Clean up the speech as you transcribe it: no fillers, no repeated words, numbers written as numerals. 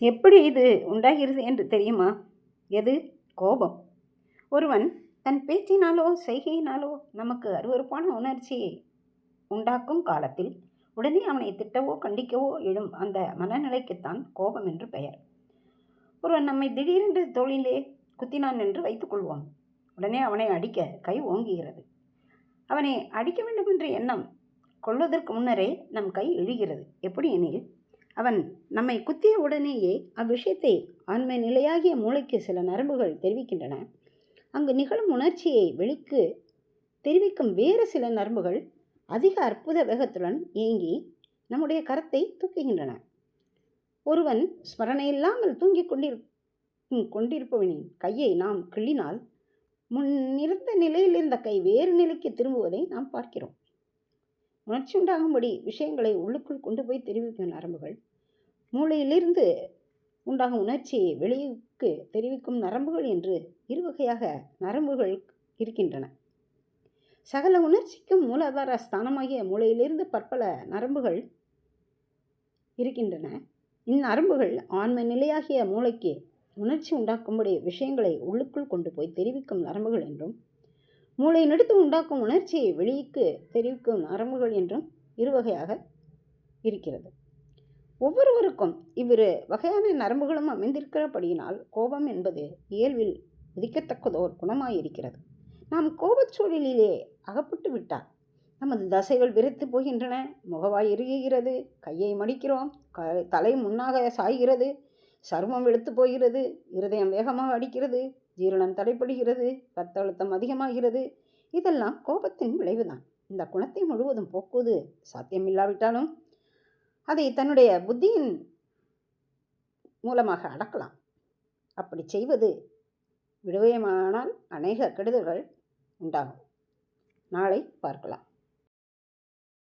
எப்படி இது உண்டாகிறது என்று தெரியுமா? எது? கோபம். ஒருவன் தன் பேச்சினாலோ செய்கையினாலோ நமக்கு அருவருப்பான உணர்ச்சியை உண்டாக்கும் காலத்தில் உடனே அவனை திட்டவோ கண்டிக்கவோ எழும் அந்த மனநிலைக்குத்தான் கோபம் என்று பெயர். ஒருவன் நம்மை திடீரென்று தோளிலே குத்தினான் என்று வைத்துக்கொள்வோம். உடனே அவனை அடிக்க கை ஓங்குகிறது. அவனை அடிக்க வேண்டும் என்ற எண்ணம் கொள்வதற்கு முன்னரே நம் கை இழுகிறது. எப்படி எனில், அவன் நம்மை குத்திய உடனேயே அவ்விஷயத்தை ஆண்மை நிலையாகிய மூளைக்கு சில நரம்புகள் தெரிவிக்கின்றன. அங்கு நிகழும் உணர்ச்சியை வெளிக்கு தெரிவிக்கும் வேறு சில நரம்புகள் அதிக அற்புத வேகத்துடன் இயங்கி நம்முடைய கரத்தை தூக்குகின்றன. ஒருவன் ஸ்மரணையில்லாமல் தூங்கிக் கொண்டிருப்பவனின் கையை நாம் கிள்ளினால் முன்னிருந்த நிலையில் இருந்த கை வேறு நிலைக்கு திரும்புவதை நாம் பார்க்கிறோம். உணர்ச்சி உண்டாகும்படி விஷயங்களை உள்ளுக்குள் கொண்டு போய் தெரிவிக்கும் நரம்புகள், மூளையிலிருந்து உண்டாகும் உணர்ச்சியை வெளியுக்கு தெரிவிக்கும் நரம்புகள் என்று இருவகையாக நரம்புகள் இருக்கின்றன. சகல உணர்ச்சிக்கும் மூலாதார ஸ்தானமாகிய மூளையிலிருந்து பற்பல நரம்புகள் இருக்கின்றன. இந்நரம்புகள் ஆன்ம நிலையாகிய மூளைக்கு உணர்ச்சி உண்டாக்கும்படி விஷயங்களை உள்ளுக்குள் கொண்டு போய் தெரிவிக்கும் நரம்புகள் என்றும், மூளை நடுத்து உண்டாக்கும் உணர்ச்சியை வெளிக்கு தெரிவிக்கும் நரம்புகள் என்றும் இருவகையாக இருக்கிறது. ஒவ்வொருவருக்கும் இவ்விரு வகையான நரம்புகளும் அமைந்திருக்கிறபடியினால் கோபம் என்பது இயல்பில் உதிக்கத்தக்கதோர் குணமாயிருக்கிறது. நாம் கோபச்சூழலிலே அகப்பட்டு விட்டால் நமது தசைகள் விரைத்து போகின்றன, முகவாய் இறுகுகிறது, கையை மடிக்கிறோம், தலை முன்னாக சாய்கிறது, சருமம் வெளுத்து போகிறது, இருதயம் வேகமாக அடிக்கிறது, ஜீரணம் தடைப்படுகிறது, இரத்த அழுத்தம் அதிகமாகிறது. இதெல்லாம் கோபத்தின் விளைவுதான். இந்த குணத்தை முழுவதும் போக்குவது சாத்தியமில்லாவிட்டாலும் அதை தன்னுடைய புத்தியின் மூலமாக அடக்கலாம். அப்படி செய்வது விடுவேமானால் அநேக கெடுதல்கள் உண்டாகும். நாளை பார்க்கலாம்.